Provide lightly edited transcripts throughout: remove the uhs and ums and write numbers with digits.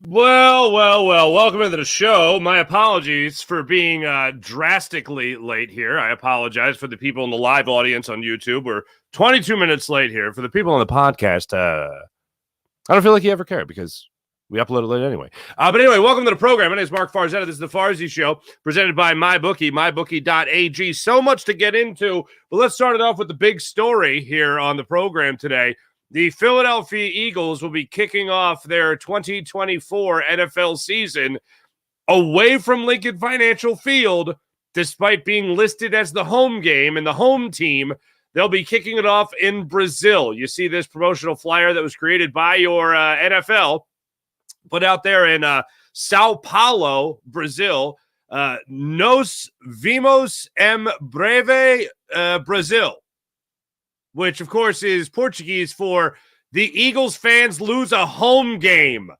Well. Welcome to the show. My apologies for being drastically late here. I apologize for the people in the live audience on YouTube. We're 22 minutes late here. For the people on the podcast, I don't feel like you ever care because we uploaded late anyway. But anyway, welcome to the program. My name is Mark Farzetta. This is the Farzy Show, presented by MyBookie, mybookie.ag. So much to get into, but let's start it off with the big story here on the program today. The Philadelphia Eagles will be kicking off their 2024 NFL season away from Lincoln Financial Field, despite being listed as the home game and the home team. They'll be kicking it off in Brazil. You see this promotional flyer that was created by your NFL, put out there in Sao Paulo, Brazil. Nos vimos em breve, Brazil, which, of course, is Portuguese for the Eagles fans lose a home game.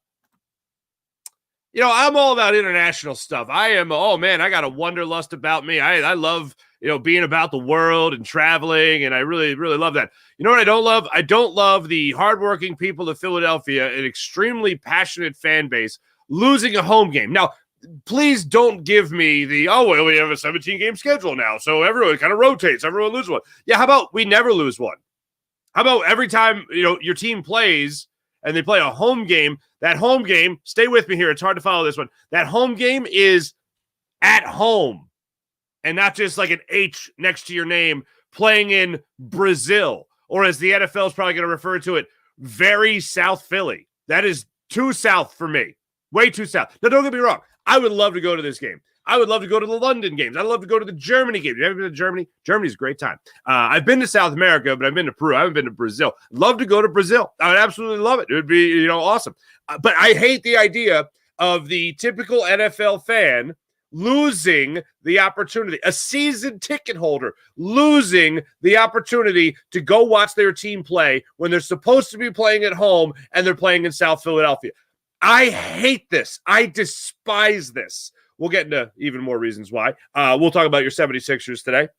You know, I'm all about international stuff. I got a wanderlust about me. I love, being about the world and traveling, and I really, really love that. You know what I don't love? I don't love the hardworking people of Philadelphia, an extremely passionate fan base, losing a home game. Now, please don't give me we have a 17-game schedule now, so everyone kind of rotates. Everyone loses one. Yeah, how about we never lose one? How about every time, your team plays and they play a home game, that home game, stay with me here, it's hard to follow this one, that home game is at home and not just like an H next to your name, playing in Brazil, or as the NFL is probably going to refer to it, very South Philly. That is too South for me. Way too South. Now, don't get me wrong. I would love to go to this game. I would love to go to the London games. I'd love to go to the Germany games. You ever been to Germany? Germany's a great time. I've been to South America, but I've been to Peru. I haven't been to Brazil. Love to go to Brazil. I would absolutely love it. It would be, awesome. But I hate the idea of the typical NFL fan losing the opportunity, a season ticket holder losing the opportunity to go watch their team play when they're supposed to be playing at home and they're playing in South Philadelphia. I hate this. I despise this. We'll get into even more reasons why. We'll talk about your 76ers today.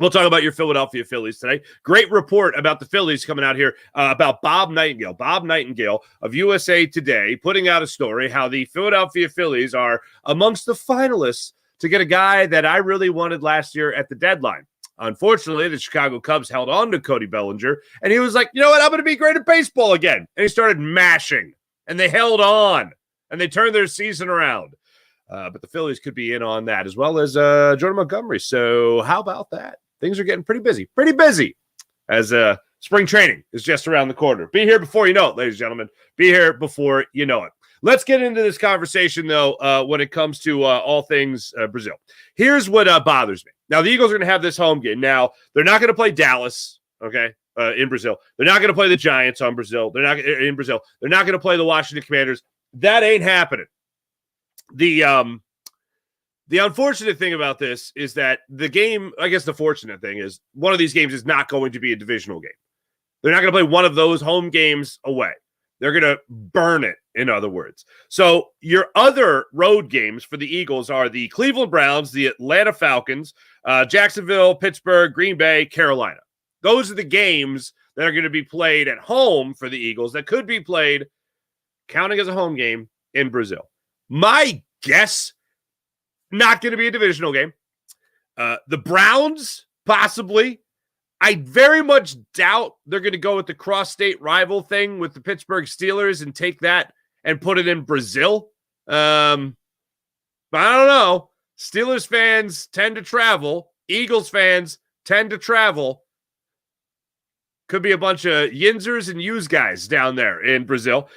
We'll talk about your Philadelphia Phillies today. Great report about the Phillies coming out here about Bob Nightingale. Bob Nightingale of USA Today putting out a story how the Philadelphia Phillies are amongst the finalists to get a guy that I really wanted last year at the deadline. Unfortunately, the Chicago Cubs held on to Cody Bellinger, and he was like, you know what, I'm going to be great at baseball again. And he started mashing. And they held on, and they turned their season around. But the Phillies could be in on that, as well as Jordan Montgomery. So how about that? Things are getting pretty busy, as spring training is just around the corner. Be here before you know it, ladies and gentlemen. Be here before you know it. Let's get into this conversation, though, when it comes to all things Brazil. Here's what bothers me. Now, the Eagles are going to have this home game. Now, they're not going to play Dallas, okay? In Brazil. They're not going to play the Giants in Brazil. They're not going to play the Washington Commanders. That ain't happening. The unfortunate thing about this is that the game, I guess the fortunate thing is one of these games is not going to be a divisional game. They're not going to play one of those home games away. They're going to burn it, in other words. So your other road games for the Eagles are the Cleveland Browns, the Atlanta Falcons, Jacksonville, Pittsburgh, Green Bay, Carolina. Those are the games that are going to be played at home for the Eagles that could be played, counting as a home game, in Brazil. My guess, not going to be a divisional game. The Browns, possibly. I very much doubt they're going to go with the cross-state rival thing with the Pittsburgh Steelers and take that and put it in Brazil. But I don't know. Steelers fans tend to travel. Eagles fans tend to travel. Could be a bunch of Yinzers and Hughes guys down there in Brazil.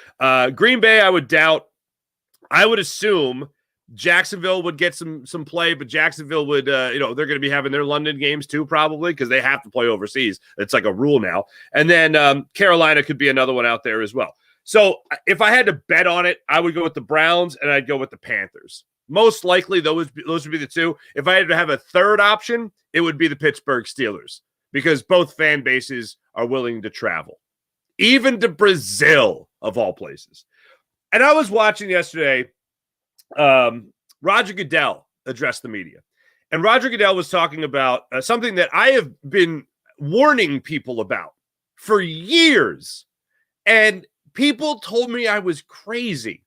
Green Bay, I would doubt. I would assume Jacksonville would get some play, but Jacksonville would, they're going to be having their London games too, probably, because they have to play overseas. It's like a rule now. And then Carolina could be another one out there as well. So if I had to bet on it, I would go with the Browns and I'd go with the Panthers. Most likely, those would be the two. If I had to have a third option, it would be the Pittsburgh Steelers, because both fan bases are willing to travel, even to Brazil, of all places. And I was watching yesterday, Roger Goodell addressed the media. And Roger Goodell was talking about something that I have been warning people about for years. And people told me I was crazy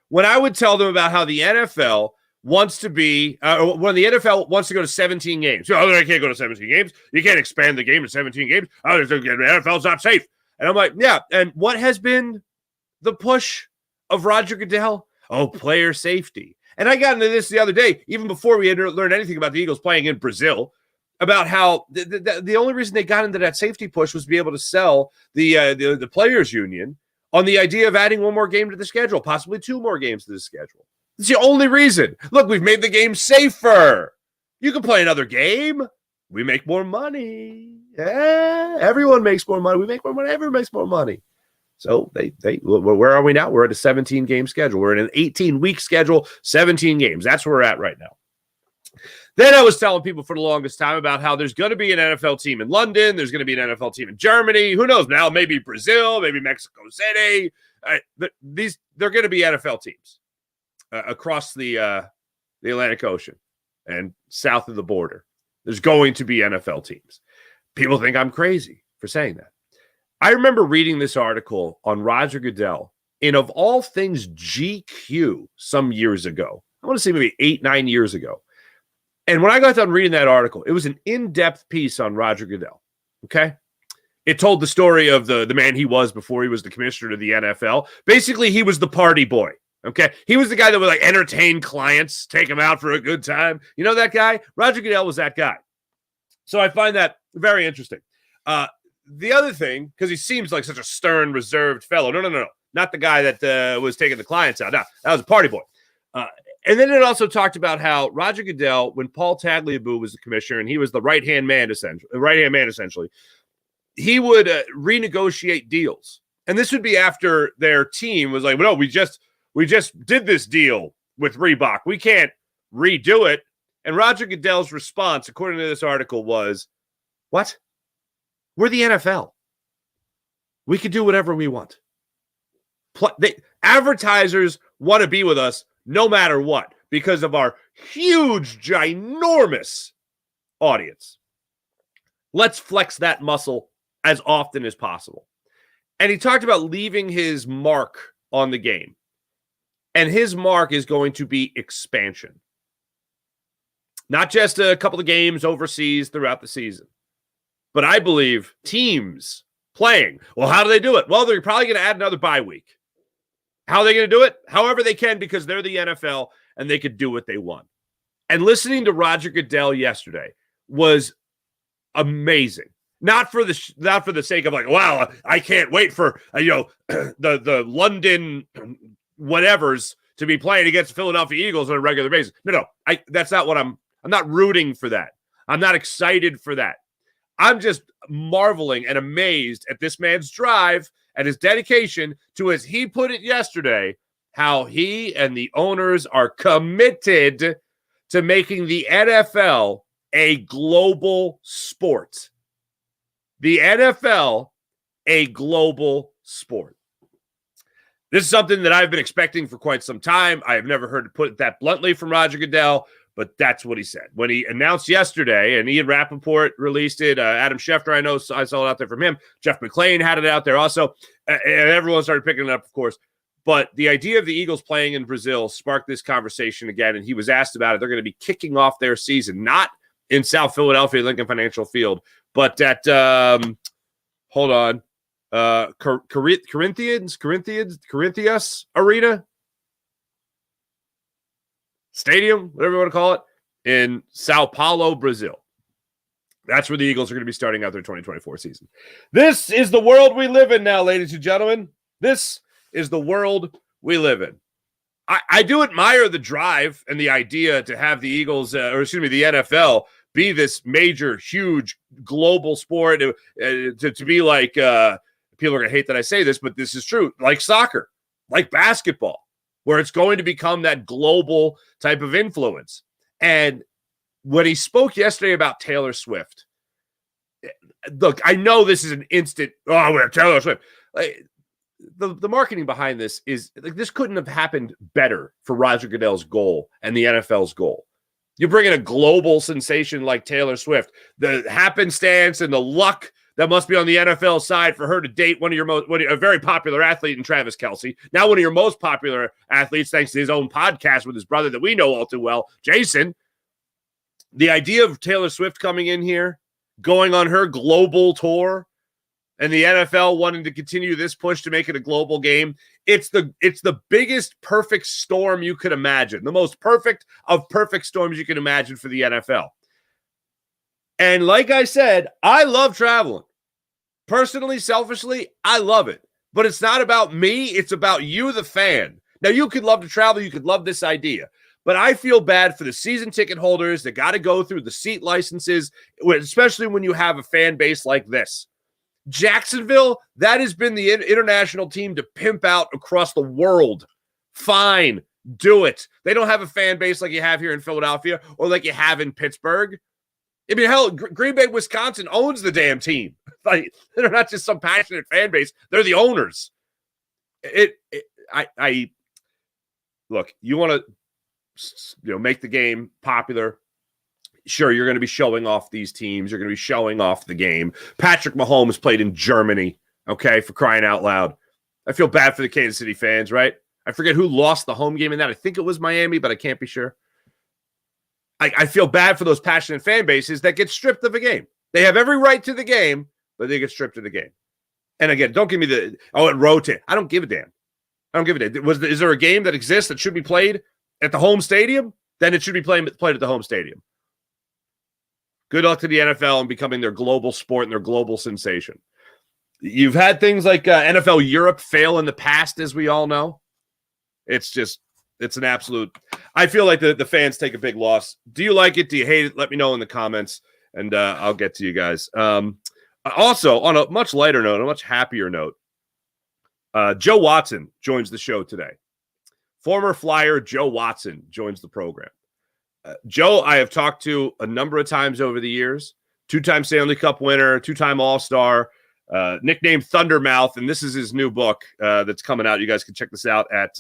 when I would tell them about how the NFL wants to be, when the NFL wants to go to 17 games. Oh, they can't go to 17 games. You can't expand the game to 17 games. Oh, the NFL's not safe. And I'm like, yeah. And what has been the push of Roger Goodell? Oh, player safety. And I got into this the other day, even before we had learned anything about the Eagles playing in Brazil, about how the only reason they got into that safety push was to be able to sell the players union on the idea of adding one more game to the schedule, possibly 2 more games to the schedule. It's the only reason. Look, we've made the game safer. You can play another game. We make more money. Yeah, everyone makes more money. We make more money. Everyone makes more money. So where are we now? We're at a 17-game schedule. We're in an 18-week schedule, 17 games. That's where we're at right now. Then I was telling people for the longest time about how there's going to be an NFL team in London. There's going to be an NFL team in Germany. Who knows now? Maybe Brazil, maybe Mexico City. They're going to be NFL teams across the Atlantic Ocean and south of the border. There's going to be NFL teams. People think I'm crazy for saying that. I remember reading this article on Roger Goodell in, of all things, GQ some years ago. I want to say maybe 8-9 years ago. And when I got done reading that article, it was an in-depth piece on Roger Goodell, okay? It told the story of the man he was before he was the commissioner of the NFL. Basically, he was the party boy, okay? He was the guy that would, like, entertain clients, take them out for a good time. You know that guy? Roger Goodell was that guy. So I find that very interesting. The other thing, because he seems like such a stern, reserved fellow. No. Not the guy that was taking the clients out. No, that was a party boy. And then it also talked about how Roger Goodell, when Paul Tagliabue was the commissioner and he was the right-hand man, essentially, he would renegotiate deals. And this would be after their team was like, well, no, we just did this deal with Reebok. We can't redo it. And Roger Goodell's response, according to this article, was, what? We're the NFL. We can do whatever we want. Advertisers want to be with us no matter what, because of our huge, ginormous audience. Let's flex that muscle as often as possible. And he talked about leaving his mark on the game. And his mark is going to be expansion. Not just a couple of games overseas throughout the season. But I believe teams playing. Well, how do they do it? Well, they're probably going to add another bye week. How are they going to do it? However they can, because they're the NFL and they could do what they want. And listening to Roger Goodell yesterday was amazing. Not for the sake of like, wow, I can't wait for the London whatevers to be playing against the Philadelphia Eagles on a regular basis. No, that's not what I'm not rooting for that. I'm not excited for that. I'm just marveling and amazed at this man's drive and his dedication to, as he put it yesterday, how he and the owners are committed to making the NFL a global sport. The NFL, a global sport. This is something that I've been expecting for quite some time. I have never heard it put that bluntly from Roger Goodell, but that's what he said. When he announced yesterday, and Ian Rappaport released it, Adam Schefter, I saw it out there from him. Jeff McClain had it out there also, and everyone started picking it up, of course. But the idea of the Eagles playing in Brazil sparked this conversation again, and he was asked about it. They're going to be kicking off their season, not in South Philadelphia, Lincoln Financial Field, but at, Corinthians Arena? Stadium, whatever you want to call it, in Sao Paulo, Brazil. That's where the Eagles are going to be starting out their 2024 season. This is the world we live in now, ladies and gentlemen. This is the world we live in. I do admire the drive and the idea to have the Eagles, the NFL, be this major, huge global sport, to be like, people are going to hate that I say this, but this is true, like soccer, like basketball, where it's going to become that global type of influence. And when he spoke yesterday about Taylor Swift, look, I know this is an instant, oh, we have Taylor Swift. Like, the marketing behind this is, like, this couldn't have happened better for Roger Goodell's goal and the NFL's goal. You bring in a global sensation like Taylor Swift, the happenstance and the luck that must be on the NFL side for her to date a very popular athlete in Travis Kelce. Now one of your most popular athletes, thanks to his own podcast with his brother that we know all too well, Jason. The idea of Taylor Swift coming in here, going on her global tour, and the NFL wanting to continue this push to make it a global game, it's the biggest perfect storm you could imagine, the most perfect of perfect storms you can imagine for the NFL. And like I said, I love traveling. Personally, selfishly, I love it. But it's not about me. It's about you, the fan. Now, you could love to travel. You could love this idea. But I feel bad for the season ticket holders that got to go through the seat licenses, especially when you have a fan base like this. Jacksonville, that has been the international team to pimp out across the world. Fine. Do it. They don't have a fan base like you have here in Philadelphia or like you have in Pittsburgh. I mean, hell, Green Bay, Wisconsin owns the damn team. Like, they're not just some passionate fan base. They're the owners. Look, you want to, make the game popular. Sure, you're going to be showing off these teams. You're going to be showing off the game. Patrick Mahomes played in Germany, okay, for crying out loud. I feel bad for the Kansas City fans, right? I forget who lost the home game in that. I think it was Miami, but I can't be sure. I feel bad for those passionate fan bases that get stripped of a game. They have every right to the game, but they get stripped of the game. And again, don't give me it rotates. I don't give a damn. I don't give a damn. Is there a game that exists that should be played at the home stadium? Then it should be played at the home stadium. Good luck to the NFL and becoming their global sport and their global sensation. You've had things like NFL Europe fail in the past, as we all know. It's an absolute. I feel like the fans take a big loss. Do you like it? Do you hate it? Let me know in the comments, and I'll get to you guys. Also, on a much lighter note, a much happier note, Joe Watson joins the show today. Former Flyer Joe Watson joins the program. Joe, I have talked to a number of times over the years. 2-time Stanley Cup winner, 2-time All-Star, nicknamed Thundermouth, and this is his new book that's coming out. You guys can check this out at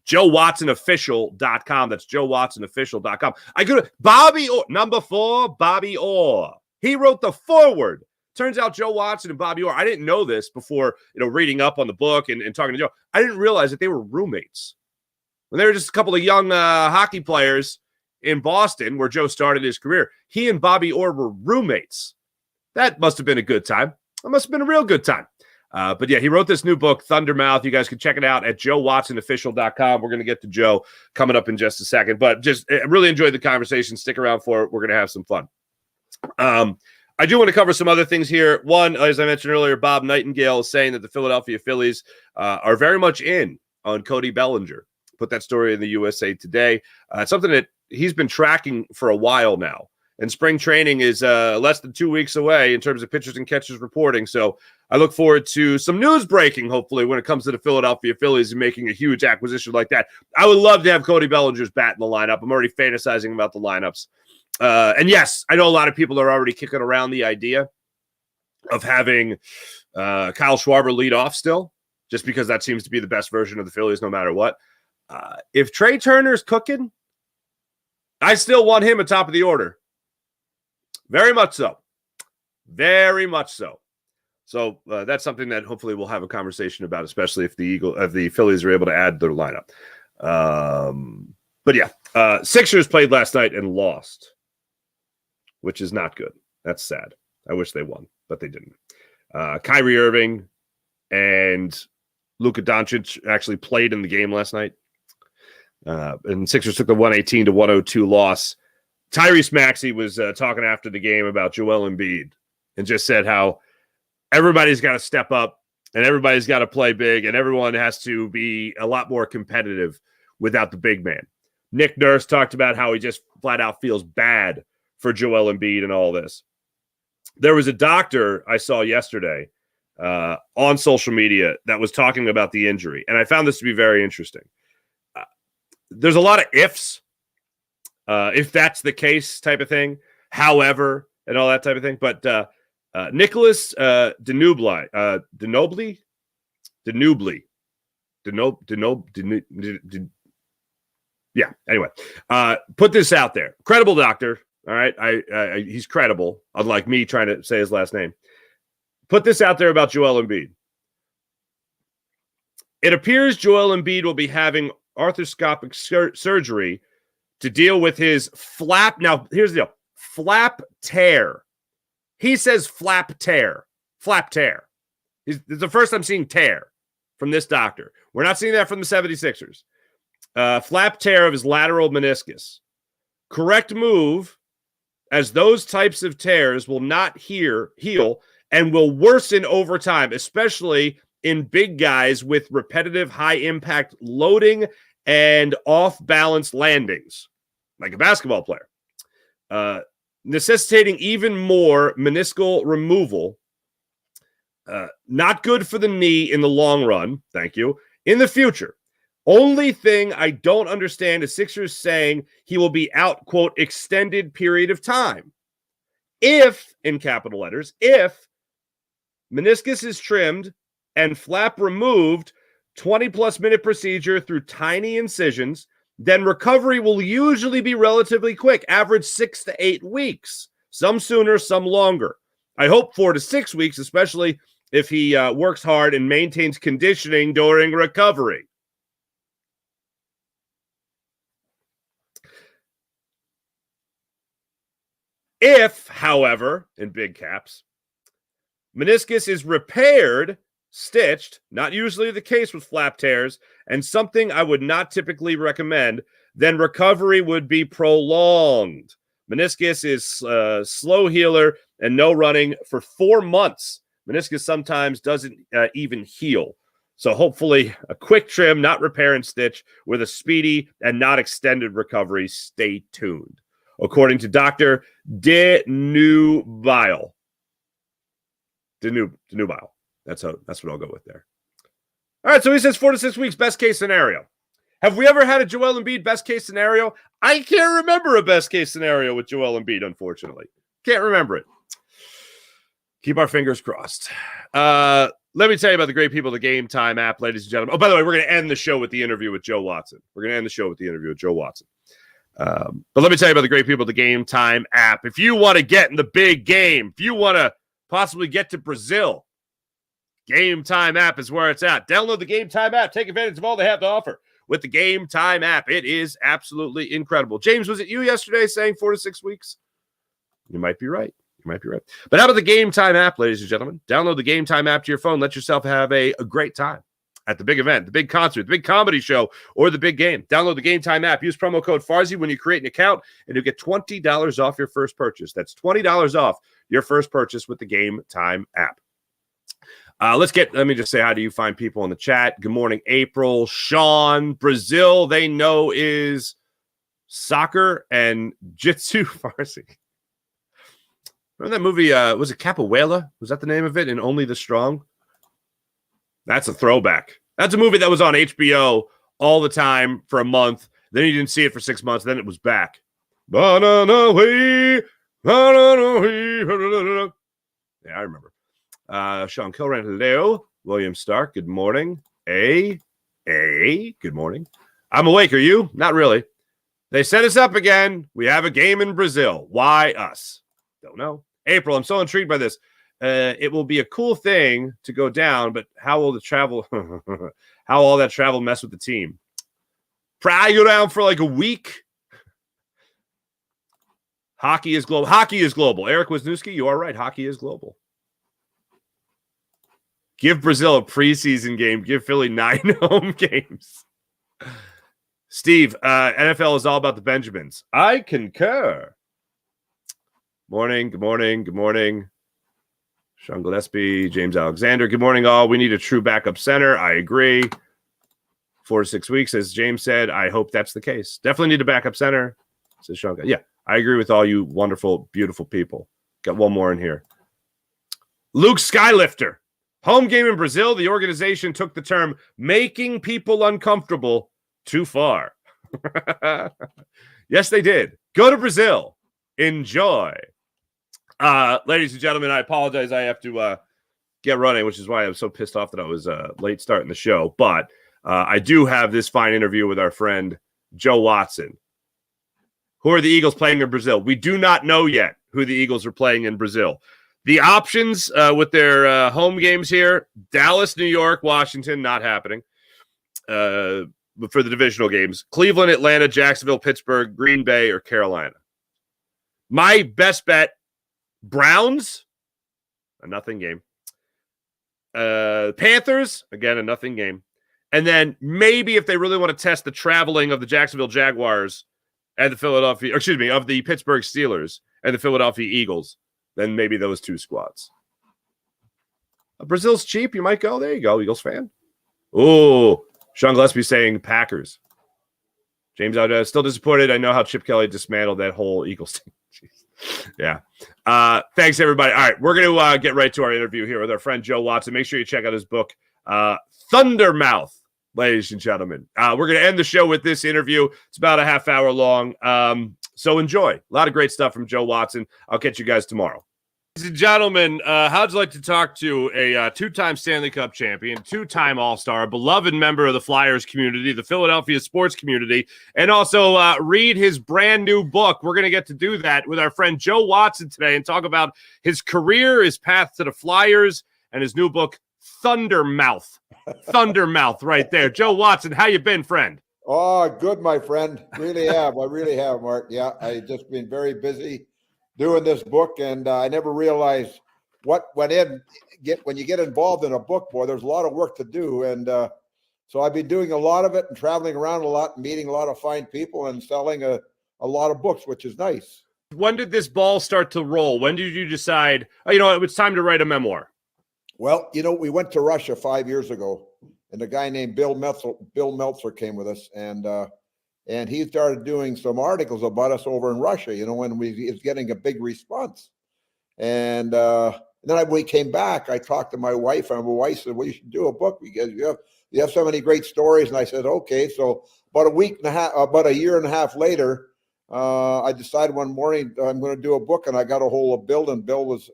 JoeWatsonOfficial.com. That's JoeWatsonOfficial.com. I go to Bobby Orr, number 4, Bobby Orr. He wrote the foreword. Turns out Joe Watson and Bobby Orr, I didn't know this before, reading up on the book and talking to Joe. I didn't realize that they were roommates. When they were just a couple of young hockey players in Boston, where Joe started his career, he and Bobby Orr were roommates. That must have been a good time. That must have been a real good time. But yeah, he wrote this new book, Thundermouth. You guys can check it out at JoeWatsonOfficial.com. We're going to get to Joe coming up in just a second. But just really enjoyed the conversation. Stick around for it. We're going to have some fun. I do want to cover some other things here. One, as I mentioned earlier, Bob Nightingale is saying that the Philadelphia Phillies are very much in on Cody Bellinger. Put that story in the USA Today. It's something that he's been tracking for a while now. And spring training is less than 2 weeks away in terms of pitchers and catchers reporting. So I look forward to some news breaking, hopefully, when it comes to the Philadelphia Phillies and making a huge acquisition like that. I would love to have Cody Bellinger's bat in the lineup. I'm already fantasizing about the lineups. And yes, I know a lot of people are already kicking around the idea of having Kyle Schwarber lead off still, just because that seems to be the best version of the Phillies no matter what. If Trey Turner's cooking, I still want him at top of the order. Very much so. Very much so. So that's something that hopefully we'll have a conversation about, especially if the Phillies are able to add their lineup. But yeah, Sixers played last night and lost, which is not good. That's sad. I wish they won, but they didn't. Kyrie Irving and Luka Doncic actually played in the game last night. And Sixers took the 118-102 loss. Tyrese Maxey was talking after the game about Joel Embiid and just said how everybody's got to step up and everybody's got to play big and everyone has to be a lot more competitive without the big man. Nick Nurse talked about how he just flat out feels bad for Joel Embiid and all this. There was a doctor I saw yesterday on social media that was talking about the injury, and I found this to be very interesting. There's a lot of ifs. If that's the case type of thing, however, and all that type of thing. But Nicholas Denobly, yeah. Anyway, put this out there. Credible doctor. All right. He's credible, unlike me trying to say his last name. put this out there about Joel Embiid. It appears Joel Embiid will be having arthroscopic surgery to deal with his flap. Now, here's the deal. Flap tear. He says flap tear. Flap tear. It's the first I'm seeing tear from this doctor. We're not seeing that from the 76ers. Flap tear of his lateral meniscus. Correct move, as those types of tears will not heal and will worsen over time, especially in big guys with repetitive high-impact loading and off-balance landings, like a basketball player, necessitating even more meniscal removal. Not good for the knee in the long run, thank you. In the future, only thing I don't understand is Sixers saying he will be out, quote, extended period of time. If, in capital letters, if meniscus is trimmed and flap removed, 20-plus minute procedure through tiny incisions, then recovery will usually be relatively quick, average 6 to 8 weeks. Some sooner, some longer. I hope 4 to 6 weeks, especially if he works hard and maintains conditioning during recovery. If, however, in big caps, meniscus is repaired, stitched, not usually the case with flap tears, and something I would not typically recommend, then recovery would be prolonged. Meniscus is slow healer and no running for 4 months. Meniscus sometimes doesn't even heal. So hopefully a quick trim, not repair and stitch, with a speedy and not extended recovery. Stay tuned. According to Dr. Denubile. Denubile. That's what I'll go with there. All right, so he says 4 to 6 weeks, best case scenario. Have we ever had a Joel Embiid best case scenario? I can't remember a best case scenario with Joel Embiid, unfortunately. Can't remember it. Keep our fingers crossed. Let me tell you about the great people of the Game Time app, ladies and gentlemen. Oh, by the way, we're going to end the show with the interview with Joe Watson. But let me tell you about the great people of the Game Time app. If you want to get in the big game, if you want to possibly get to Brazil, Game Time app is where it's at. Download the Game Time app. Take advantage of all they have to offer with the Game Time app. It is absolutely incredible. James, was it you yesterday saying 4 to 6 weeks? You might be right. But how about the Game Time app, ladies and gentlemen? Download the Game Time app to your phone. Let yourself have a great time at the big event, the big concert, the big comedy show, or the big game. Download the Game Time app. Use promo code Farzy when you create an account, and you'll get $20 off your first purchase. That's $20 off your first purchase with the Game Time app. Let me just say hi to you fine people in the chat. Good morning, April, Sean. Brazil, they know is soccer and jitsu. Farsi. Remember that movie, was it Capoeira? Was that the name of it? And Only the Strong? That's a throwback. That's a movie that was on HBO all the time for a month. Then you didn't see it for 6 months. Then it was back. Yeah, I remember. Sean Kilran, hello. William Stark, good morning. Good morning. I'm awake. Are you? Not really. They set us up again. We have a game in Brazil. Why us? Don't know. April, I'm so intrigued by this. It will be a cool thing to go down, but how will the travel, how all that travel mess with the team? Probably go down for like a week. Hockey is global. Eric Wisniewski, you are right. Hockey is global. Give Brazil a preseason game. Give Philly 9 home games. Steve, NFL is all about the Benjamins. I concur. Good morning. Sean Gillespie, James Alexander. Good morning, all. We need a true backup center. I agree. 4 to 6 weeks, as James said. I hope that's the case. Definitely need a backup center, says Sean. Yeah, I agree with all you wonderful, beautiful people. Got one more in here. Luke Skylifter. Home game in Brazil. The organization took the term making people uncomfortable too far. Yes, they did. Go to Brazil. Enjoy. Ladies and gentlemen, I apologize. I have to get running, which is why I was so pissed off that I was late starting the show. But I do have this fine interview with our friend Joe Watson. Who are the Eagles playing in Brazil? We do not know yet who the Eagles are playing in Brazil. The options with their home games here: Dallas, New York, Washington, not happening. For the divisional games, Cleveland, Atlanta, Jacksonville, Pittsburgh, Green Bay, or Carolina. My best bet: Browns, a nothing game. Panthers, again, a nothing game. And then maybe if they really want to test the traveling of the Jacksonville Jaguars and the of the Pittsburgh Steelers and the Philadelphia Eagles, then maybe those two squads. Brazil's cheap. You might go. There you go, Eagles fan. Oh, Sean Gillespie saying Packers. James, I'm still disappointed. I know how Chip Kelly dismantled that whole Eagles team. Yeah. Thanks, everybody. All right, we're going to get right to our interview here with our friend Joe Watson. Make sure you check out his book, Thundermouth, ladies and gentlemen. We're going to end the show with this interview. It's about a half hour long, so enjoy. A lot of great stuff from Joe Watson. I'll catch you guys tomorrow. Ladies and gentlemen, how'd you like to talk to a two-time Stanley Cup champion, two-time All-Star, a beloved member of the Flyers community, the Philadelphia sports community, and also read his brand new book? We're going to get to do that with our friend Joe Watson today and talk about his career, his path to the Flyers, and his new book, Thundermouth. Thundermouth right there. Joe Watson, how you been, friend? Oh, good, my friend. Really have. I really have, Mark. Yeah, I've just been very busy doing this book, and I never realized what went in. When you get involved in a book, boy, there's a lot of work to do, and so I've been doing a lot of it and traveling around a lot, and meeting a lot of fine people, and selling a lot of books, which is nice. When did this ball start to roll? When did you decide, it's time to write a memoir? Well, we went to Russia 5 years ago, and a guy named Bill Meltzer came with us, and he started doing some articles about us over in Russia, when he was getting a big response. And then we came back, I talked to my wife, and my wife said, well, you should do a book because you have so many great stories. And I said, okay. So about a year and a half later, I decided one morning I'm going to do a book, and I got a hold of Bill, and Bill was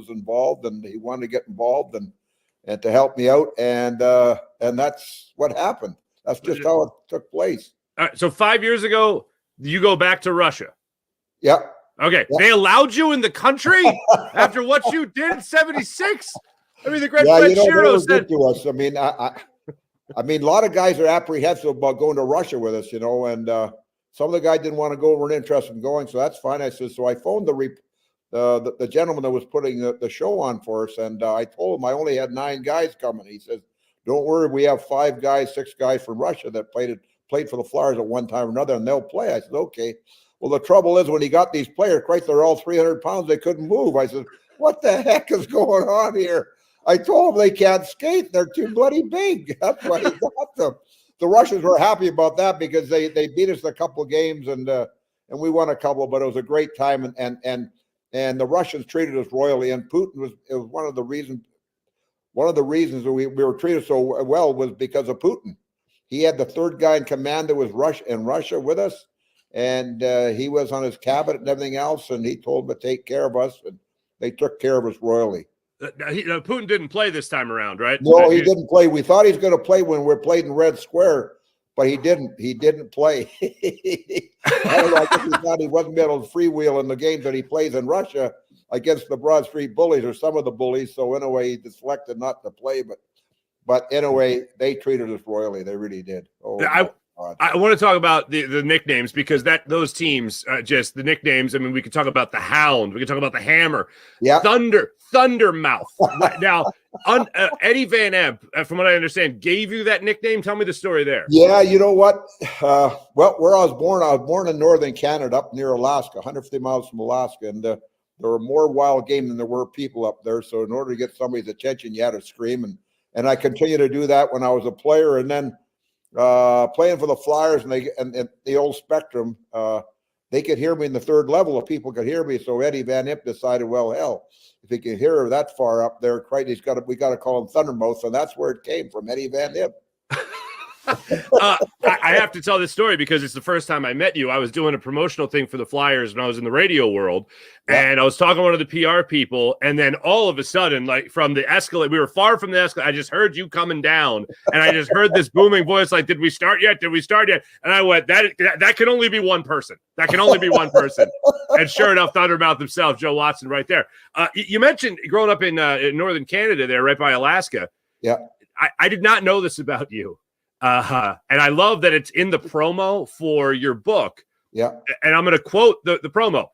involved, and he wanted to get involved and to help me out. And that's what happened. That's just how it took place. All right, so 5 years ago, you go back to Russia. Yeah. Okay. Yeah. They allowed you in the country after what you did in '76? I mean, the great Fred Shiro said to us. I mean, I mean, a lot of guys are apprehensive about going to Russia with us, and some of the guys didn't want to go, weren't interested in going, so that's fine. I said, so I phoned the gentleman that was putting the show on for us, and I told him I only had 9 guys coming. He says, don't worry, we have 6 guys from Russia that played for the Flyers at one time or another, and they'll play. I said, okay. Well, the trouble is when he got these players, Christ, they're all 300 pounds. They couldn't move. I said, what the heck is going on here? I told them they can't skate. They're too bloody big. That's why he got them. The Russians were happy about that because they beat us a couple of games and we won a couple, but it was a great time. And the Russians treated us royally. And Putin was one of the reasons. One of the reasons we were treated so well was because of Putin. He had the 3rd guy in command that was in Russia with us, and he was on his cabinet and everything else, and he told them to take care of us, and they took care of us royally. Putin didn't play this time around, right? No, he didn't play. We thought he was going to play when we played in Red Square, but he didn't. He didn't play. I guess he thought he wasn't able to freewheel in the games that he plays in Russia against the Broad Street Bullies or some of the bullies. So in a way, he selected not to play, but in a way, they treated us royally. They really did. Oh, I want to talk about the nicknames because those teams, just the nicknames. I mean, we could talk about the Hound. We could talk about the Hammer. Yeah. Thundermouth. Now, Eddie Van Emp, from what I understand, gave you that nickname. Tell me the story there. Yeah, you know what? Well, where I was born in northern Canada, up near Alaska, 150 miles from Alaska, and there were more wild game than there were people up there. So in order to get somebody's attention, you had to scream, and I continued to do that when I was a player, and then playing for the Flyers and the old Spectrum, they could hear me in the 3rd level. If people could hear me, so Eddie Van Imp decided, well, hell, if he can hear her that far up there, we got to call him Thundermouth, and that's where it came from, Eddie Van Imp. I have to tell this story because it's the first time I met you. I was doing a promotional thing for the Flyers when I was in the radio world, and I was talking to one of the PR people, and then all of a sudden, like from the escalator, we were far from the escalator. I just heard you coming down, and I just heard this booming voice like, "Did we start yet? Did we start yet?" And I went, "That can only be one person. That can only be one person." And sure enough, Thundermouth himself, Joe Watson, right there. You mentioned growing up in northern Canada, there, right by Alaska. Yeah, I did not know this about you. And I love that it's in the promo for your book. Yeah. And I'm going to quote the promo.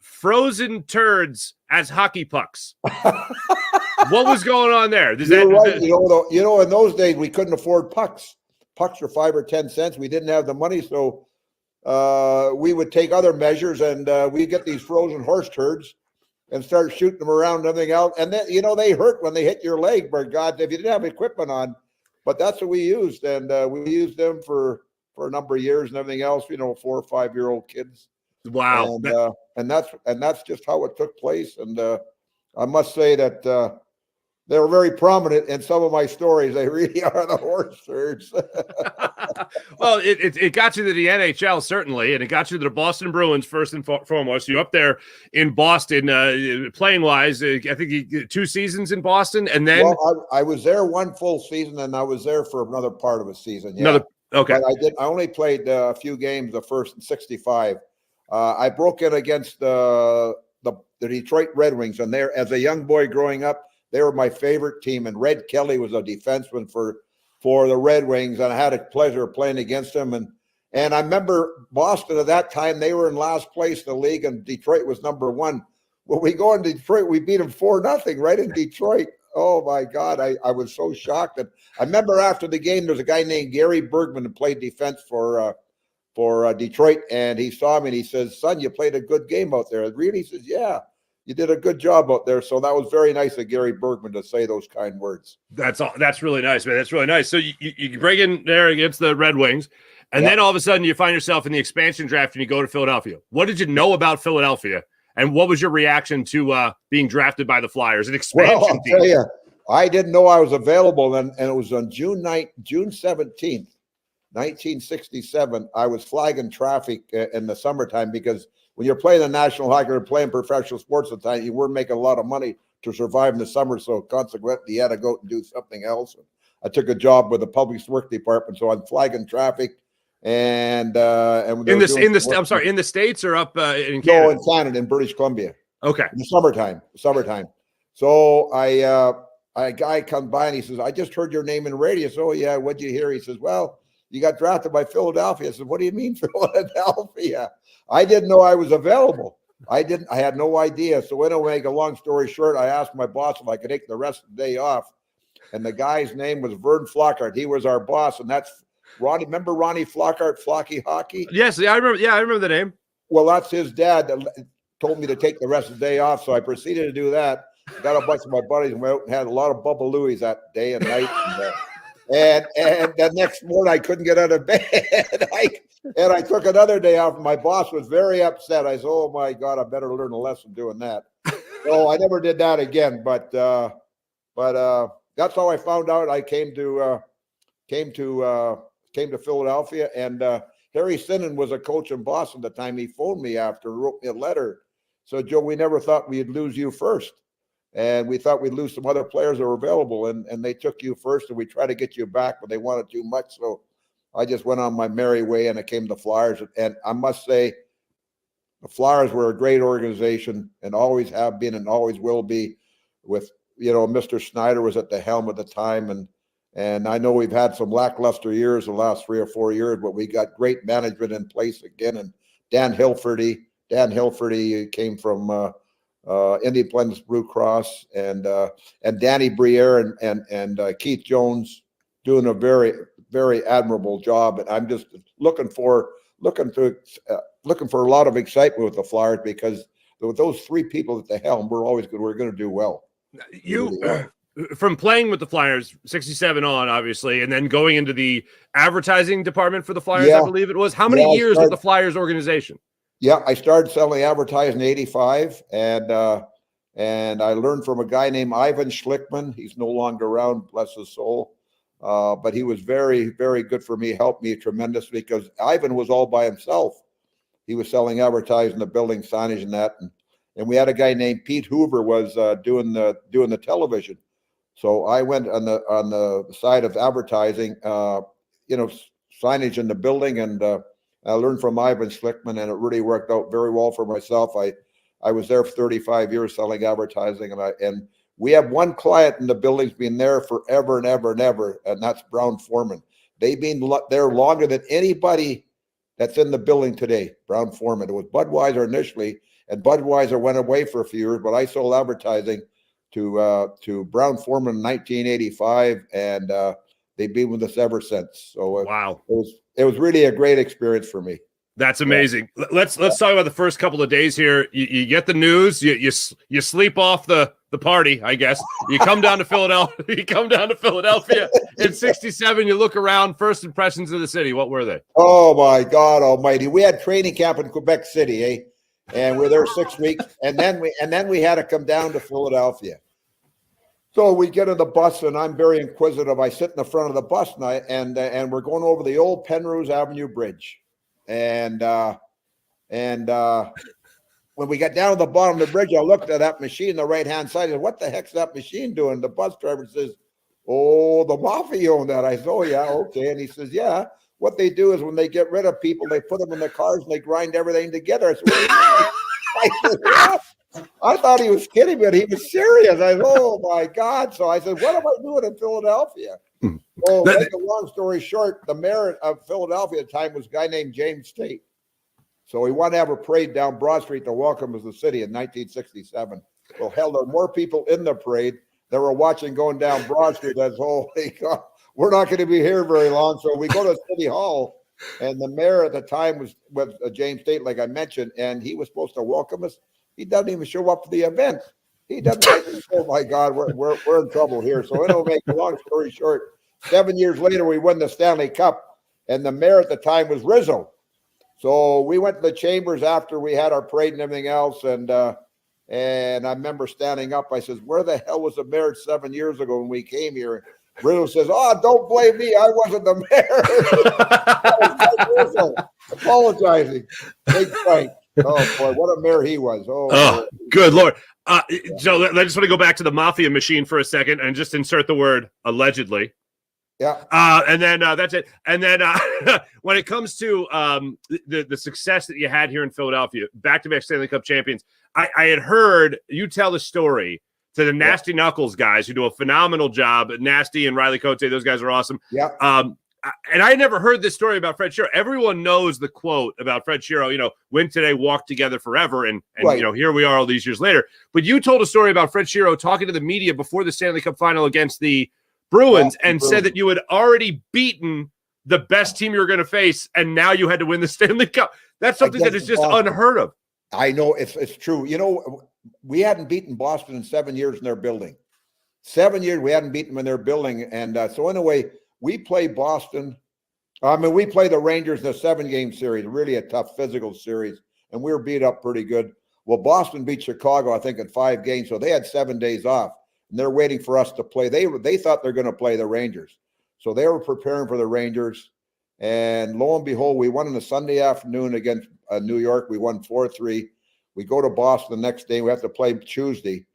Frozen turds as hockey pucks. What was going on there? You're right. You know, in those days, we couldn't afford pucks. Pucks were 5 or 10 cents. We didn't have the money. So we would take other measures, and we'd get these frozen horse turds and start shooting them around and everything else. And then, you know, they hurt when they hit your leg, by God, if you didn't have equipment on. But that's what we used, and we used them for a number of years and everything else. You know, 4 or 5 year old kids. Wow, and that's just how it took place. And I must say that they were very prominent in some of my stories. They really are the horse turds. Well, it got you to the NHL, certainly, and it got you to the Boston Bruins first and foremost. You're up there in Boston, playing wise. I think 2 seasons in Boston, and then I was there 1 full season, and I was there for another part of a season. Yeah. Okay. But I only played a few games, the first in '65. I broke in against the Detroit Red Wings, and there, as a young boy growing up, they were my favorite team. And Red Kelly was a defenseman for the Red Wings, and I had a pleasure of playing against him. And I remember Boston at that time; they were in last place in the league, and Detroit was number 1. When we go into Detroit, we beat them 4-0 right in Detroit. Oh my God, I was so shocked. And I remember after the game, there's a guy named Gary Bergman who played defense for Detroit, and he saw me and he says, "Son, you played a good game out there." Really? He says, "Yeah, you did a good job out there." So that was very nice of Gary Bergman to say those kind words. That's really nice, man. That's really nice. So you break in there against the Red Wings, and then all of a sudden you find yourself in the expansion draft and you go to Philadelphia. What did you know about Philadelphia, and what was your reaction to being drafted by the Flyers, an expansion I'll team? tell you, I didn't know I was available then, and it was on June 17th. 1967, I was flagging traffic in the summertime, because when you're playing the National Hockey or playing professional sports at the time, you weren't making a lot of money to survive in the summer. So consequently, you had to go and do something else. I took a job with the Public Works Department, so I'm flagging traffic. And I'm sorry, in the States or up in Canada? No, in Canada, in British Columbia. Okay. In the summertime. So a guy comes by and he says, "I just heard your name in radio." So, "Oh yeah, what'd you hear?" He says, "Well, you got drafted by Philadelphia." I said, "What do you mean Philadelphia?" I didn't know I was available. I had no idea. So anyway, make a long story short, I asked my boss if I could take the rest of the day off. And the guy's name was Vern Flockhart. He was our boss. And that's Ronnie. Remember Ronnie Flockhart, Flocky Hockey? Yes, I remember. Yeah, I remember the name. Well, that's his dad that told me to take the rest of the day off. So I proceeded to do that. Got a bunch of my buddies and went out and had a lot of Bubba Louis that day and night. And the next morning I couldn't get out of bed. And I took another day off. And my boss was very upset. I said, "Oh my God, I better learn a lesson doing that." So I never did that again. But that's how I found out. I came to Philadelphia, and Harry Sinnen was a coach in Boston at the time. He phoned me after, wrote me a letter. So, "Joe, we never thought we'd lose you first. And we thought we'd lose some other players that were available, and they took you first, and we tried to get you back, but they wanted too much." So I just went on my merry way, and I came to Flyers. And I must say, the Flyers were a great organization, and always have been and always will be. With, you know, Mr. Snyder was at the helm at the time, and I know we've had some lackluster years the last 3 or 4 years, but we got great management in place again. And Dan Hilferty came from Independence Blue Cross, and Danny Briere and Keith Jones doing a very, very admirable job. And I'm just looking for a lot of excitement with the Flyers, because with those 3 people at the helm, we're going to do well. From playing with the Flyers 67 on, obviously, and then going into the advertising department for the Flyers, I believe it was. How many years with the Flyers organization? Yeah, I started selling advertising in '85, and I learned from a guy named Ivan Schlickman. He's no longer around, bless his soul. But he was very, very good for me, helped me tremendously because Ivan was all by himself. He was selling advertising, the building signage and that. And we had a guy named Pete Hoover was doing the television. So I went on the side of advertising, signage in the building, and I learned from Ivan Slickman, and it really worked out very well for myself. I was there for 35 years selling advertising, and we have one client in the building's been there forever and ever and ever, and that's Brown Foreman. They've been there longer than anybody that's in the building today. Brown Foreman. It was Budweiser initially, and Budweiser went away for a few years, but I sold advertising to Brown Foreman in 1985, and they've been with us ever since. So wow, it was really a great experience for me. That's amazing. Yeah. Let's talk about the first couple of days here. You get the news. You sleep off the party, I guess. You come down to Philadelphia. In '67. You look around. First impressions of the city. What were they? Oh my God Almighty! We had training camp in Quebec City, eh? And we're there 6 weeks, and then we had to come down to Philadelphia. So we get in the bus, and I'm very inquisitive. I sit in the front of the bus, and we're going over the old Penrose Avenue Bridge. And when we got down to the bottom of the bridge, I looked at that machine on the right-hand side. I said, what the heck's that machine doing? The bus driver says, oh, the mafia owned that. I said, oh, yeah, okay. And he says, yeah, what they do is when they get rid of people, they put them in the cars and they grind everything together. I said, I said, what? I thought he was kidding, but he was serious. I said, oh, my God. So I said, what am I doing in Philadelphia? Well, make a long story short, the mayor of Philadelphia at the time was a guy named James State. So he wanted to have a parade down Broad Street to welcome us to the city in 1967. Well, hell, there were more people in the parade that were watching going down Broad Street. That's, holy God, we're not going to be here very long. So we go to City Hall, and the mayor at the time was James State, like I mentioned, and he was supposed to welcome us. He doesn't even show up for the event. He doesn't. Oh my God, we're in trouble here. So it'll make a long story short. 7 years later, we won the Stanley Cup, and the mayor at the time was Rizzo. So we went to the chambers after we had our parade and everything else, and I remember standing up. I says, "Where the hell was the mayor 7 years ago when we came here?" Rizzo says, "Oh, don't blame me. I wasn't the mayor." Rizzo apologizing. Big Frank. Oh boy, what a mayor he was! Oh good Lord. Joe, I just want to go back to the mafia machine for a second and just insert the word allegedly. Yeah. And then that's it. And then when it comes to the success that you had here in Philadelphia, back-to-back Stanley Cup champions, I had heard you tell the story to the Nasty Knuckles guys who do a phenomenal job. Nasty and Riley Cote, those guys are awesome. Yeah. And I had never heard this story about Fred Shero. Everyone knows the quote about Fred Shero, win today, walk together forever. And right. Here we are all these years later. But you told a story about Fred Shero talking to the media before the Stanley Cup final against the Bruins and said that you had already beaten the best team you were going to face, and now you had to win the Stanley Cup. That's something that is just unheard of. I know it's true. We hadn't beaten Boston in 7 years in their building. 7 years we hadn't beaten them in their building, and so anyway, we play Boston. We play the Rangers in a 7-game series, really a tough physical series, and we were beat up pretty good. Well, Boston beat Chicago, I think, in 5 games, so they had 7 days off. And they're waiting for us to play. They thought they're going to play the Rangers. So they were preparing for the Rangers. And lo and behold, we won on a Sunday afternoon against New York. We won 4-3. We go to Boston the next day. We have to play Tuesday.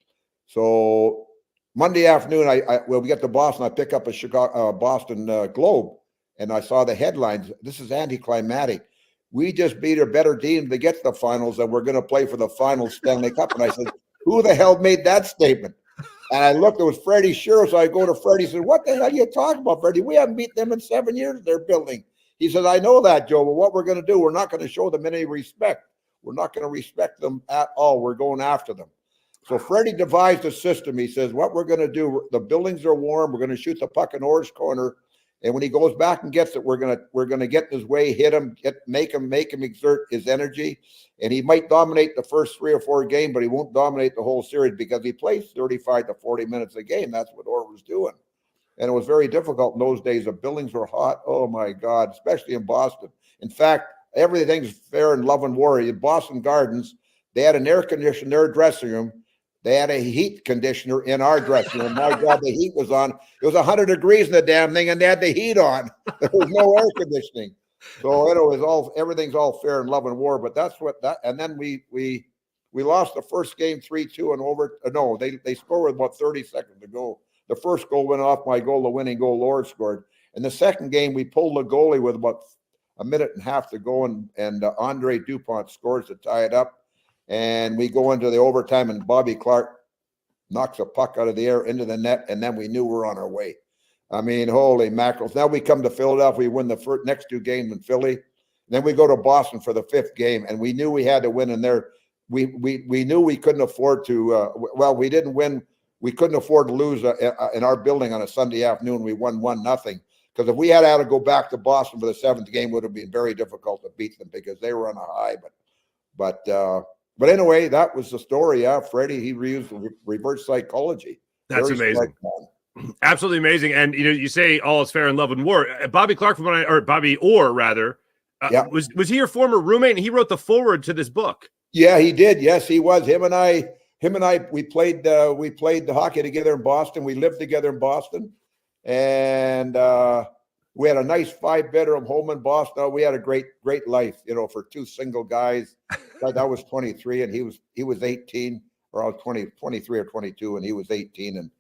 So Monday afternoon, when we get to Boston, I pick up a Boston Globe. And I saw the headlines. This is anticlimactic. We just beat a better team to get to the finals, and we're going to play for the final Stanley Cup. And I said, who the hell made that statement? And I looked, it was Freddie Shero. So I go to Freddie and said, what the hell are you talking about, Freddie? We haven't beaten them in 7 years, they're building. He said, I know that, Joe, but what we're going to do, we're not going to show them any respect. We're not going to respect them at all. We're going after them. So Freddie devised a system. He says, what we're going to do, the buildings are warm. We're going to shoot the puck in Orr's corner. And when he goes back and gets it, we're going to get in his way, hit him, make him exert his energy. And he might dominate the first 3 or 4 games, but he won't dominate the whole series because he plays 35 to 40 minutes a game. That's what Orr was doing. And it was very difficult in those days. The buildings were hot. Oh, my God, especially in Boston. In fact, everything's fair in love and war. In Boston Gardens, they had an air conditioner in their dressing room. They had a heat conditioner in our dressing room. My God, the heat was on. It was 100 degrees in the damn thing, and they had the heat on. There was no air conditioning. So it was everything's all fair in love and war. But that's what that. And then we lost the first game 3-2 and over. No, they scored with about 30 seconds to go. The first goal went off my goal. The winning goal, Lord scored. In the second game, we pulled the goalie with about a minute and a half to go, and Andre Dupont scores to tie it up. And we go into the overtime, and Bobby Clark knocks a puck out of the air into the net, and then we knew we're on our way. I mean, holy mackerels. Now we come to Philadelphia. We win the next 2 games in Philly. Then we go to Boston for the 5th game, and we knew we had to win in there. We knew we couldn't afford to we didn't win. We couldn't afford to lose in our building on a Sunday afternoon. We won 1-0. Because if we had to go back to Boston for the 7th game, it would have been very difficult to beat them because they were on a high. But anyway, that was the story. Yeah, Freddie, he used reverse psychology. That's amazing. Absolutely amazing. And you say all is fair in love and war. Bobby Clark, Bobby Orr rather, was he your former roommate? And he wrote the foreword to this book. Yeah, he did. Yes, he was. Him and I, we played the hockey together in Boston. We lived together in Boston. And we had a nice 5-bedroom home in Boston. We had a great life, for 2 single guys. I was 23 and he was 18, or I was 23 or 22 and he was 18.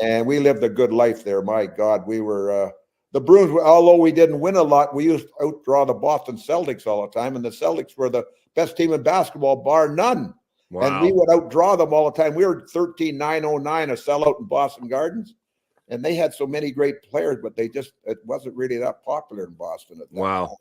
And we lived a good life there. My God, we were the Bruins, although we didn't win a lot, we used to outdraw the Boston Celtics all the time. And the Celtics were the best team in basketball, bar none. Wow. And we would outdraw them all the time. We were 13-9-09, a sellout in Boston Gardens. And they had so many great players, but it wasn't really that popular in Boston at that Wow.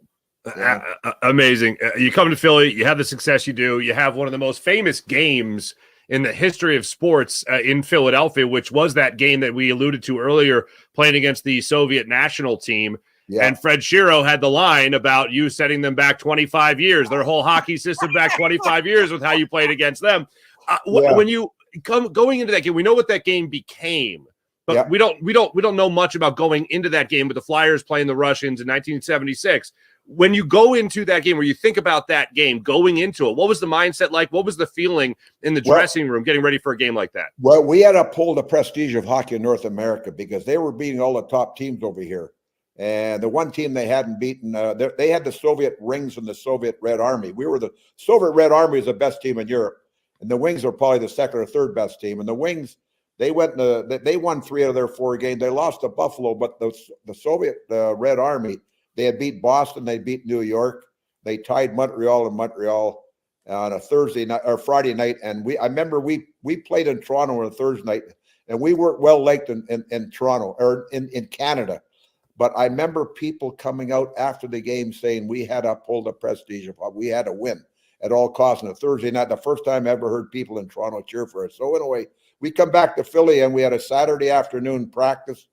Yeah. Amazing. You come to Philly, you have the success you do. You have one of the most famous games in the history of sports in Philadelphia, which was that game that we alluded to earlier, playing against the Soviet national team. Yeah. And Fred Shiro had the line about you setting them back 25 years, their whole hockey system back 25 years with how you played against them. When you going into that game, we know what that game became. But we don't know much about going into that game with the Flyers playing the Russians in 1976. When you go into that game, where you think about that game going into it, what was the mindset like? What was the feeling in the dressing room getting ready for a game like that? Well, we had to uphold the prestige of hockey in North America because they were beating all the top teams over here. And the one team they hadn't beaten, they had the Soviet Rings and the Soviet Red Army. The Soviet Red Army is the best team in Europe. And the Wings are probably the 2nd or 3rd best team. And the Wings, they won 3 out of their 4 games. They lost to Buffalo, but the Soviet Red Army, they had beat Boston, they beat New York, they tied Montreal on a Thursday night or Friday night. And I remember we played in Toronto on a Thursday night, and we weren't well liked in Toronto or in Canada. But I remember people coming out after the game saying we had to uphold the prestige of we had to win at all costs on a Thursday night. The first time I ever heard people in Toronto cheer for us. So in a way, we come back to Philly and we had a Saturday afternoon practice,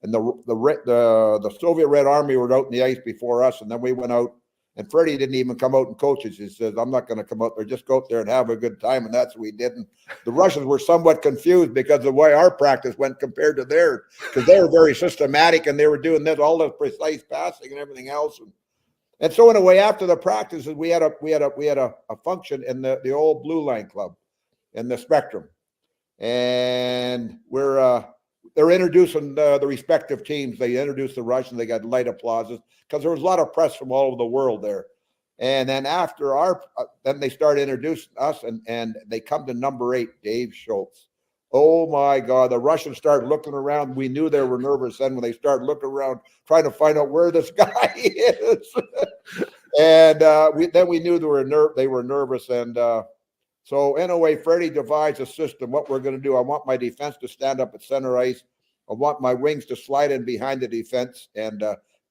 and the Soviet Red Army were out in the ice before us, and then we went out, and Freddie didn't even come out and coach us. He says, "I'm not going to come out there. Just go out there and have a good time," and that's what we did. And the Russians were somewhat confused because of the way our practice went compared to theirs, because they were very systematic and they were doing this, all the precise passing and everything else. And so in a way, after the practices, we had a function in the old Blue Line Club in the Spectrum. And they're introducing the respective teams. They introduced the Russians. They got light applauses because there was a lot of press from all over the world there. And then after then they started introducing us, and they come to number 8, Dave Schultz. Oh my God! The Russians started looking around. We knew they were nervous then when they started looking around, trying to find out where this guy is. And we knew they were nervous. And so in a way, Freddie devised a system. What we're going to do, I want my defense to stand up at center ice. I want my wings to slide in behind the defense and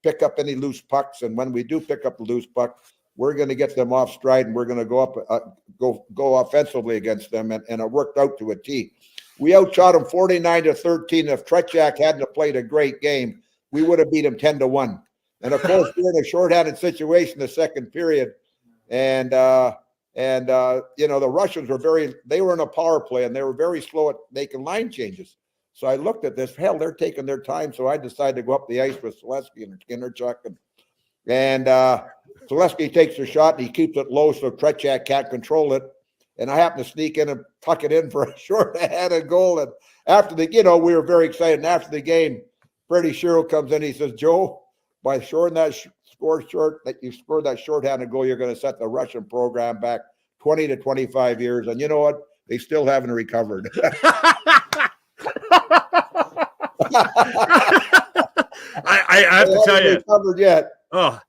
pick up any loose pucks. And when we do pick up the loose puck, we're going to get them off stride, and we're going to go up, go offensively against them. And it worked out to a T. We outshot them 49-13. If Tretiak hadn't played a great game, we would have beat him 10-1. And of course, we're in a shorthanded situation the second period. And the Russians they were in a power play, and they were very slow at making line changes. So I looked at this, hell, they're taking their time. So I decided to go up the ice with Selesky and Skinnerchuk. And Selesky takes a shot, and he keeps it low so Tretiak can't control it. and I happened to sneak in and tuck it in for a short-handed goal. And after we were very excited. And after the game, Freddie Sherrill comes in. He says, "Joe, by scoring that you scored that short-handed goal, you're going to set the Russian program back 20 to 25 years." And you know what? They still haven't recovered. I have to tell you, recovered yet. I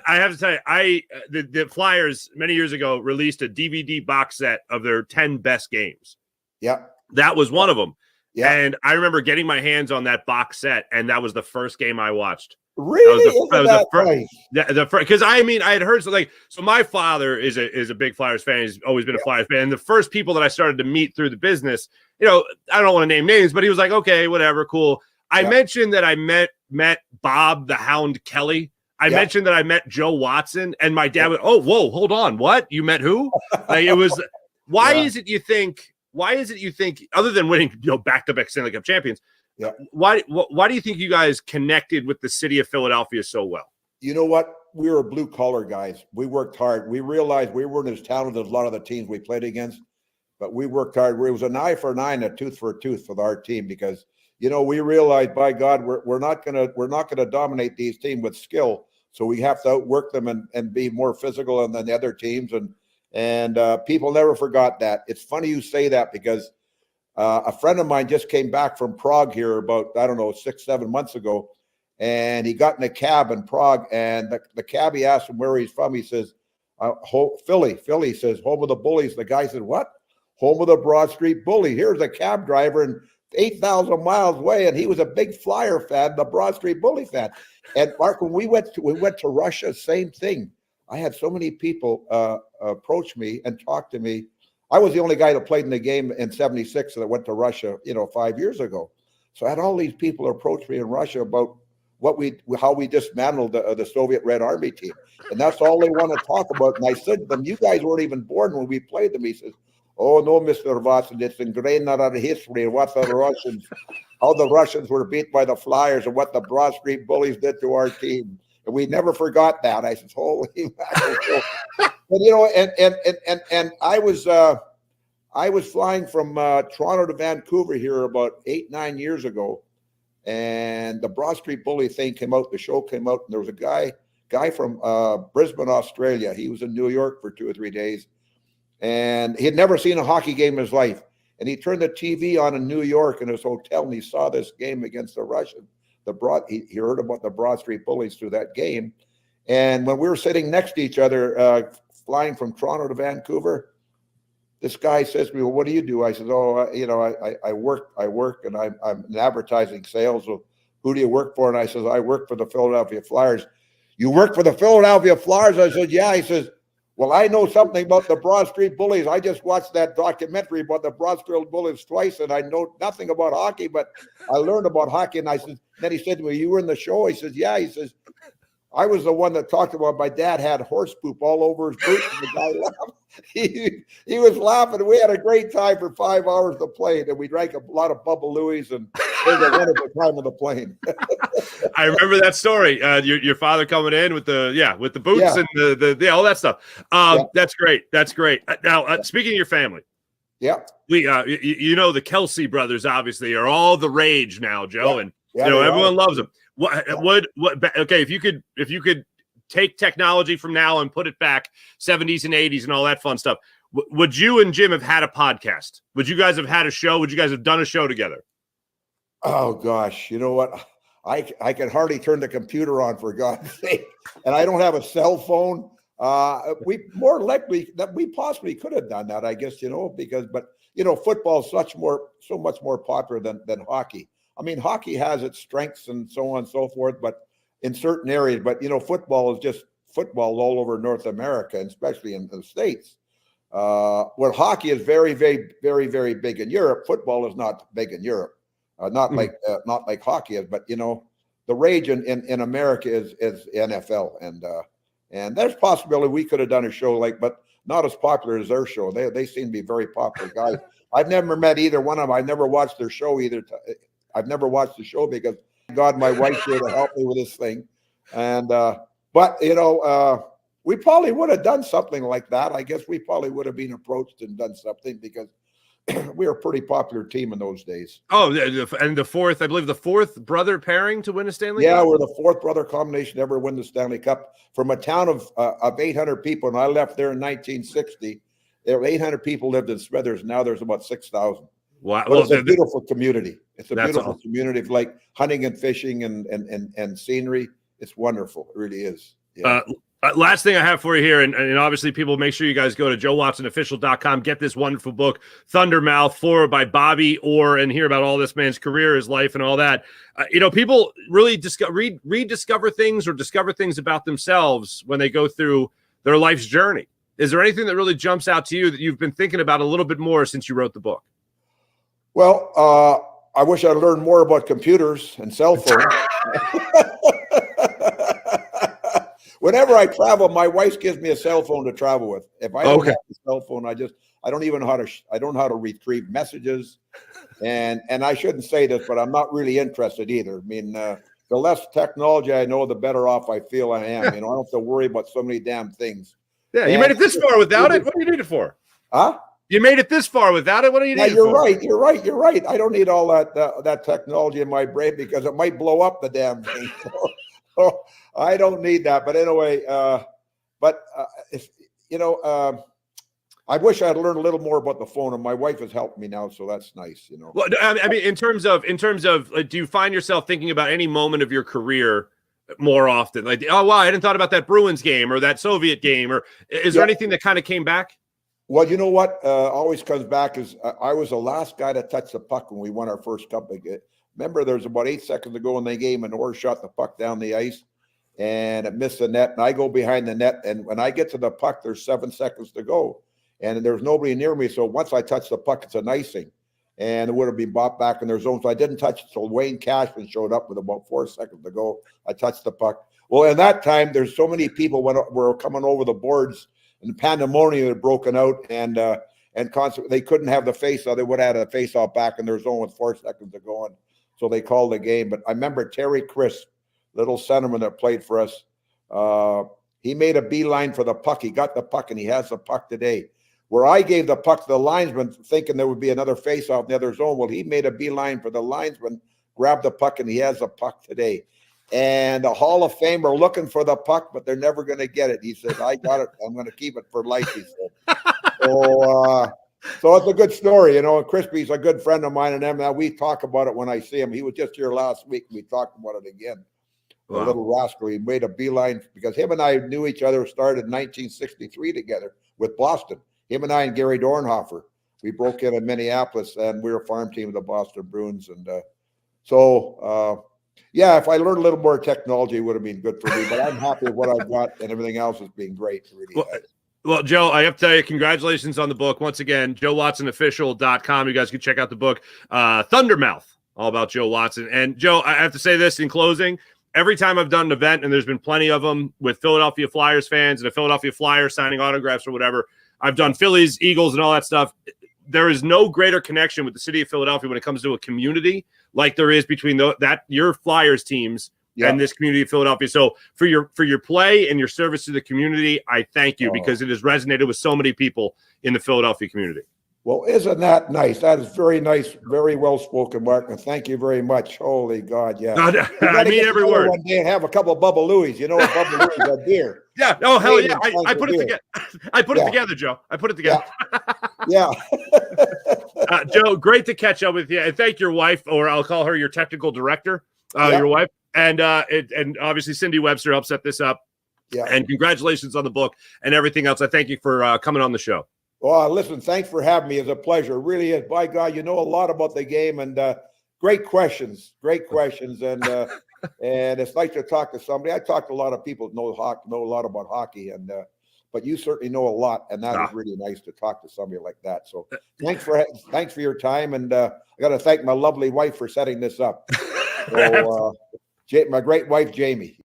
have to tell you, the Flyers many years ago released a DVD box set of their 10 best games. Yeah, that was one of them. Yeah, and I remember getting my hands on that box set, and that was the first game I watched. Really? Because I had heard something. So my father is a big Flyers fan. He's always been a Flyers fan. And the first people that I started to meet through the business, I don't want to name names, but he was like, "Okay, whatever, cool." I mentioned that I met Bob the Hound Kelly. I mentioned that I met Joe Watson, and my dad went, "Oh, whoa, hold on, what? You met who?" Like, it was. Why is it you think? Other than winning, back-to-back Stanley Cup champions? Yeah. Why do you think you guys connected with the city of Philadelphia so well? You know what? We were blue collar guys. We worked hard. We realized we weren't as talented as a lot of the teams we played against, but we worked hard. It was an eye for an eye and a tooth for a tooth with our team because we realized, by God, we're not gonna dominate these teams with skill. So we have to outwork them and be more physical than the other teams. And people never forgot that. It's funny you say that because a friend of mine just came back from Prague here about, 6-7 months ago, and he got in a cab in Prague, and the cabbie asked him where he's from. He says, Philly. He says, home of the Bullies. The guy said, what? Home of the Broad Street Bully. Here's a cab driver and 8,000 miles away, and he was a big Flyer fan, the Broad Street Bully fan. And Mark, when we went to Russia, same thing. I had so many people approach me and talk to me. I was the only guy that played in the game in '76 that went to Russia, 5 years ago. So I had all these people approach me in Russia about how we dismantled the Soviet Red Army team, and that's all they want to talk about. And I said to them, "You guys weren't even born when we played them." He says, "Oh no, Mr. Watson, it's ingrained in our history and how the Russians were beat by the Flyers and what the Broad Street Bullies did to our team." And we never forgot that. I said, "Holy mackerel." But and I was flying from Toronto to Vancouver here about 8-9 years ago, and the Broad Street Bully thing came out. The show came out, and there was a guy from Brisbane, Australia. He was in New York for 2 or 3 days, and he had never seen a hockey game in his life. And he turned the TV on in New York in his hotel, and he saw this game against the Russians. He heard about the Broad Street Bullies through that game. And when we were sitting next to each other, flying from Toronto to Vancouver, this guy says to me, "Well, what do you do?" I said, "Oh, I work, and I'm in advertising sales. So who do you work for?" And I says, "I work for the Philadelphia Flyers." "You work for the Philadelphia Flyers?" I said, "Yeah." He says, "Well, I know something about the Broad Street Bullies. I just watched that documentary about the Broad Street Bullies twice, and I know nothing about hockey, but I learned about hockey." And I said, then he said to me, "You were in the show?" He says, "Yeah." He says, "I was the one that talked about my dad had horse poop all over his boots." And the guy laughed. He was laughing. We had a great time for 5 hours to play, and we drank a lot of Bubba Louie's, and it was a wonderful time on the plane. I remember that story. Your father coming in with the boots and the all that stuff. That's great. That's great. Now, speaking of your family, we the Kelsey brothers obviously are all the rage now, Joe, and everyone loves them. Okay, if you could take technology from now and put it back 70s and 80s and all that fun stuff, would you and Jim have had a podcast? Would you guys have had a show? Would you guys have done a show together? Oh gosh, you know what? I can hardly turn the computer on, for God's sake, and I don't have a cell phone. We more likely that we possibly could have done that, I guess, but football is so much more popular than hockey. I mean, hockey has its strengths and so on and so forth, but in certain areas, but football is just football all over North America, and especially in the States. Where hockey is very, very, very, very big in Europe, football is not big in Europe. Not like hockey is, but the rage in America is NFL, and there's possibility we could have done a show but not as popular as their show. They seem to be very popular guys. I've never met either one of them. I've never watched their show either. I've never watched the show because, God, my wife's here to help me with this thing, and but we probably would have done something like that. I guess we probably would have been approached and done something because we were a pretty popular team in those days. Oh, and the fourth, I believe the fourth brother pairing to win a Stanley Cup? Yeah, we're the fourth brother combination to ever win the Stanley Cup from a town of 800 people. And I left there in 1960. There were 800 people lived in Smithers. Now there's about 6,000. Wow. Well, it's a beautiful community. It's a beautiful awesome. community of like hunting and fishing and scenery. It's wonderful. It really is. Yeah. Last thing I have for you here, and obviously people, make sure you guys go to joewatsonofficial.com, get this wonderful book, Thundermouth, forward by Bobby Orr, and hear about all this man's career, his life, and all that. People really rediscover things or discover things about themselves when they go through their life's journey. Is there anything that really jumps out to you that you've been thinking about a little bit more since you wrote the book? Well, I wish I'd learned more about computers and cell phones. Whenever I travel, my wife gives me a cell phone to travel with. If I don't have a cell phone, I don't even know how to retrieve messages. And I shouldn't say this, but I'm not really interested either. I mean, the less technology I know, the better off I feel I am. I don't have to worry about so many damn things. Yeah, you made it this far without it. What do you need it for? Huh? You made it this far without it. What do you need? You're right. You're right. I don't need all that technology in my brain because it might blow up the damn thing. So I don't need that. But anyway, I wish I had learned a little more about the phone, and my wife has helped me now, so that's nice. Well, I mean, in terms of, do you find yourself thinking about any moment of your career more often? Like, oh wow, I hadn't thought about that Bruins game or that Soviet game, or is there anything that kind of came back? Well, you know what always comes back is I was the last guy to touch the puck when we won our first cup. Remember, there's about 8 seconds to go in the game, and Orr shot the puck down the ice, and it missed the net. And I go behind the net, and when I get to the puck, there's 7 seconds to go, and there's nobody near me. So once I touch the puck, it's an icing, and it would have been bought back in their zone. So I didn't touch it. So Wayne Cashman showed up with about 4 seconds to go. I touched the puck. Well, in that time, there's so many people were coming over the boards, and pandemonium had broken out, and they couldn't have the face-off. They would have had a face-off back in their zone with 4 seconds to go, and so they called the game. But I remember Terry Crisp, little centerman that played for us. He made a beeline for the puck. He got the puck, and he has the puck today. Where I gave the puck to the linesman thinking there would be another face-off in the other zone. Well, he made a beeline for the linesman, grabbed the puck, and he has the puck today. And the Hall of Fame are looking for the puck, but they're never going to get it. He says, I got it. I'm going to keep it for life, he said. So it's a good story, and Crispy's a good friend of mine, and we talk about it when I see him. He was just here last week. We talked about it again. Wow. A little rascal. He made a beeline because him and I knew each other, started in 1963 together with Boston. Him and I and Gary Dornhofer. We broke in Minneapolis, and we were a farm team of the Boston Bruins. And yeah, if I learned a little more technology, it would have been good for me. But I'm happy with what I've got, and everything else has been great. Really. Well, Joe, I have to tell you, congratulations on the book. Once again, joewatsonofficial.com. You guys can check out the book, Thundermouth, all about Joe Watson. And, Joe, I have to say this in closing. Every time I've done an event, and there's been plenty of them with Philadelphia Flyers fans and a Philadelphia Flyers signing autographs or whatever, I've done Phillies, Eagles, and all that stuff. There is no greater connection with the city of Philadelphia when it comes to a community like there is between your Flyers teams and this community of Philadelphia. So for your play and your service to the community, I thank you because it has resonated with so many people in the Philadelphia community. Well, isn't that nice? That is very nice, very well spoken, Mark. And thank you very much. Holy God, yeah. I mean every word. One day and have a couple of Bubba Louis. You know what Bubba Louis are dear. Yeah. Oh hell yeah! I put it together. I put it together, Joe. I put it together. Yeah. Joe, great to catch up with you, and thank your wife, or I'll call her your technical director, your wife, and obviously Cindy Webster helped set this up. Yeah. And congratulations on the book and everything else. I thank you for coming on the show. Well, listen, thanks for having me. It's a pleasure. It really is. By God, you know a lot about the game, and great questions. And and it's nice to talk to somebody. I talk to a lot of people that know a lot about hockey, and but you certainly know a lot, and that is really nice to talk to somebody like that. So thanks for your time, and I got to thank my lovely wife for setting this up. So, my great wife, Jamie.